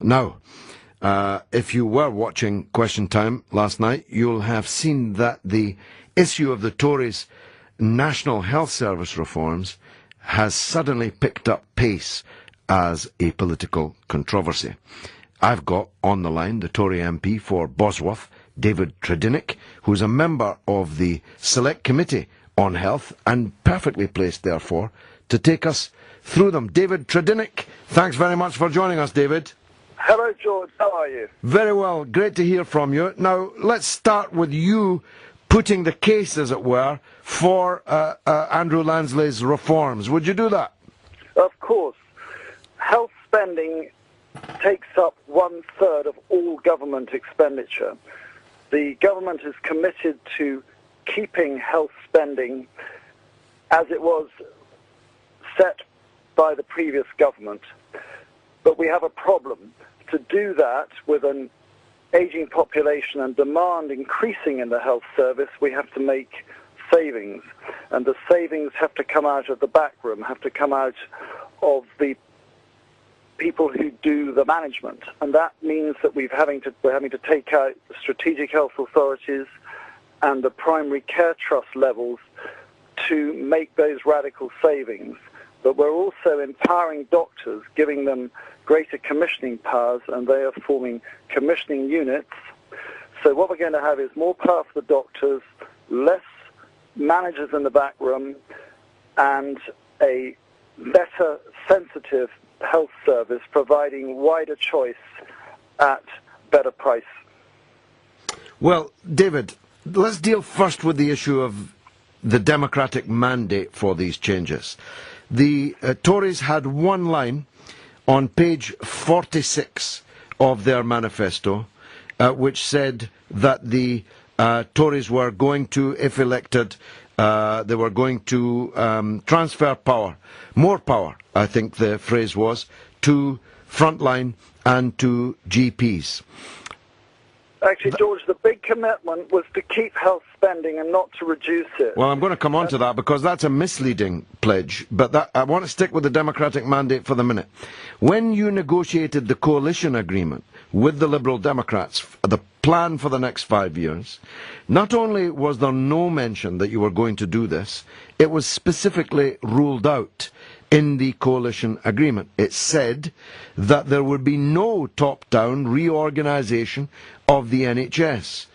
Now, if you were watching Question Time last night, you'll have seen that the issue of the Tories' National Health Service reforms has suddenly picked up pace as a political controversy. I've got on the line the Tory MP for Bosworth, David Tredinnick, who's a member of the Select Committee on Health and perfectly placed, therefore, to take us through them. David Tredinnick, thanks very much for joining us, David. Hello, George. How are you? Very well. Great to hear from you. Now, let's start with you putting the case, as it were, for Andrew Lansley's reforms. Would you do that? Of course. Health spending takes up 1/3 of all government expenditure. The government is committed to keeping health spending as it was set by the previous government. But we have a problem. To do that with an aging population and demand increasing in the health service, we have to make savings. And the savings have to come out of the back room, have to come out of the people who do the management. And that means that we're having to take out the strategic health authorities and the primary care trust levels to make those radical savings. But we're also empowering doctors, giving them greater commissioning powers, and they are forming commissioning units. So what we're going to have is more power for the doctors, less managers in the back room, and a better sensitive health service providing wider choice at better price. Well, David, let's deal first with the issue of the democratic mandate for these changes. The Tories had one line on page 46 of their manifesto, which said that the Tories were going to, if elected, they were going to transfer power, more power, I think the phrase was, to frontline and to GPs. Actually, George, the big commitment was to keep health spending and not to reduce it. Well, I'm going to come on to that because that's a misleading pledge, but I want to stick with the democratic mandate for the minute. When you negotiated the coalition agreement with the Liberal Democrats, the plan for the next 5 years, not only was there no mention that you were going to do this, it was specifically ruled out in the coalition agreement. It said that there would be no top-down reorganisation of the NHS.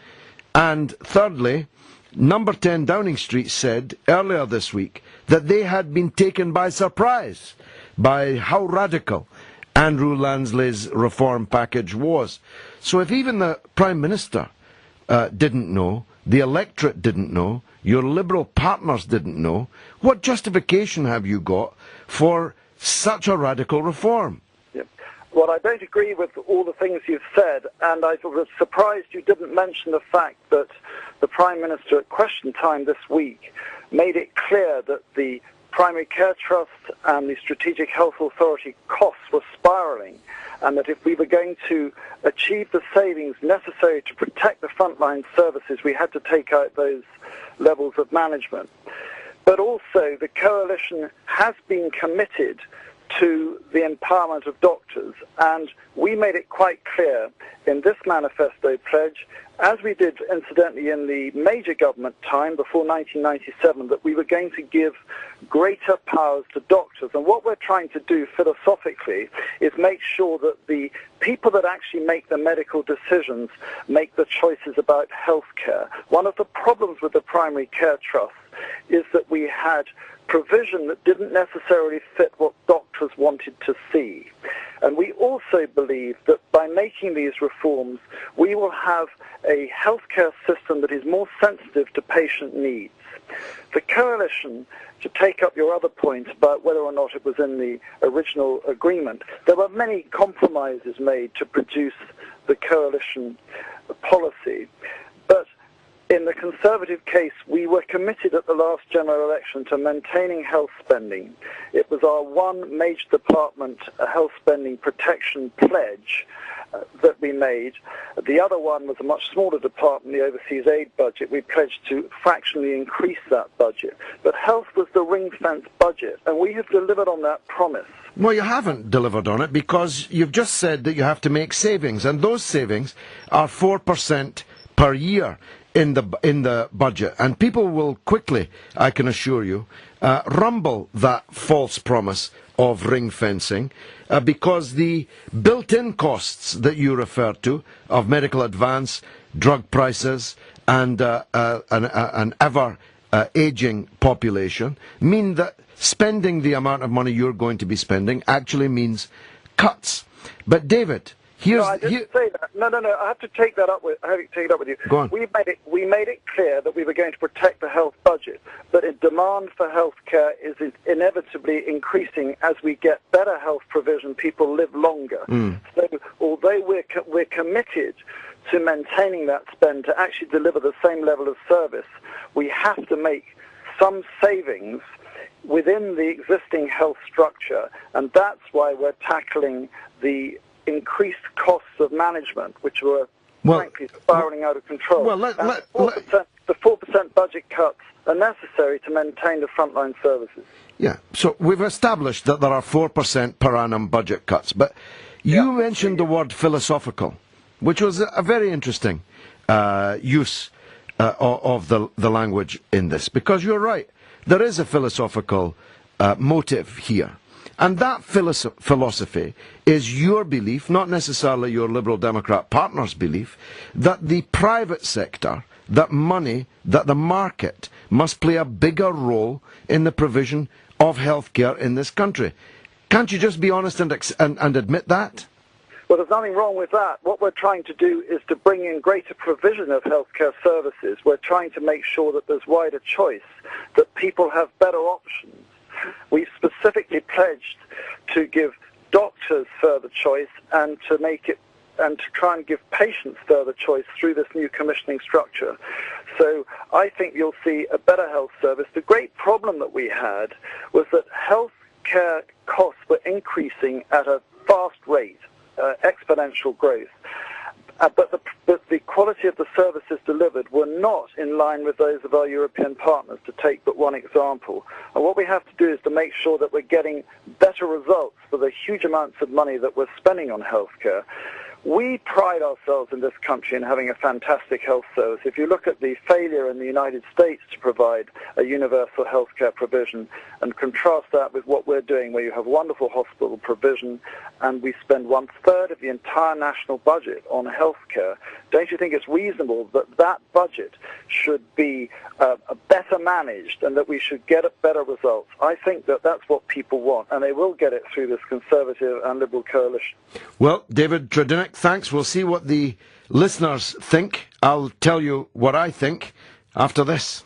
And thirdly, Number 10 Downing Street said earlier this week that they had been taken by surprise by how radical Andrew Lansley's reform package was. So if even the Prime Minister didn't know, the electorate didn't know, your Liberal partners didn't know, what justification have you got for such a radical reform? Well, I don't agree with all the things you've said, and I was surprised you didn't mention the fact that the Prime Minister at Question Time this week made it clear that the Primary Care Trust and the Strategic Health Authority costs were spiralling, and that if we were going to achieve the savings necessary to protect the frontline services, we had to take out those levels of management. But also, the coalition has been committed to the empowerment of doctors, and we made it quite clear in this manifesto pledge, as we did incidentally in the major government time before 1997, that we were going to give greater powers to doctors. And what we're trying to do philosophically is make sure that the people that actually make the medical decisions make the choices about healthcare. One of the problems with the Primary Care Trust is that we had provision that didn't necessarily fit what doctors wanted to see. And we also believe that by making these reforms, we will have a healthcare system that is more sensitive to patient needs. The coalition, to take up your other point about whether or not it was in the original agreement, there were many compromises made to produce the coalition policy. But in the Conservative case, we were committed at the last general election to maintaining health spending. It was our one major department health spending protection pledge, that we made. The other one was a much smaller department, the overseas aid budget. We pledged to fractionally increase that budget. But health was the ring-fence budget, and we have delivered on that promise. Well, you haven't delivered on it because you've just said that you have to make savings, and those savings are 4% per year in the budget. And people will quickly, I can assure you, rumble that false promise of ring-fencing because the built-in costs that you referred to of medical advance, drug prices, and an ever-aging population mean that spending the amount of money you're going to be spending actually means cuts. But David, here's... No, I didn't say that. No. I have to take that up with you. Go on. We made it clear that we were going to protect the health budget, but the demand for health care is inevitably increasing as we get better health provision. People live longer. So although we're committed to maintaining that spend to actually deliver the same level of service, we have to make some savings within the existing health structure, and that's why we're tackling the increased costs of management, which were frankly spiralling out of control. Well, the 4% budget cuts are necessary to maintain the frontline services. Yeah, so we've established that there are 4% per annum budget cuts, but you mentioned the word philosophical, which was a very interesting use of the language in this, because you're right. There is a philosophical motive here. And that philosophy is your belief, not necessarily your Liberal Democrat partner's belief, that the private sector, that money, that the market must play a bigger role in the provision of healthcare in this country. Can't you just be honest and admit that? Well, there's nothing wrong with that. What we're trying to do is to bring in greater provision of healthcare services. We're trying to make sure that there's wider choice, that people have better options. We've specifically pledged to give doctors further choice and to try and give patients further choice through this new commissioning structure. So I think you'll see a better health service. The great problem that we had was that health care costs were increasing at a fast rate, exponential growth. But the quality of the services delivered were not in line with those of our European partners, to take but one example. And what we have to do is to make sure that we're getting better results for the huge amounts of money that we're spending on healthcare. We pride ourselves in this country in having a fantastic health service. If you look at the failure in the United States to provide a universal healthcare provision and contrast that with what we're doing, where you have wonderful hospital provision and we spend 1/3 of the entire national budget on healthcare, don't you think it's reasonable that that budget should be better managed and that we should get better results? I think that that's what people want, and they will get it through this Conservative and Liberal coalition. Well, David Tredinnick, thanks. We'll see what the listeners think. I'll tell you what I think after this.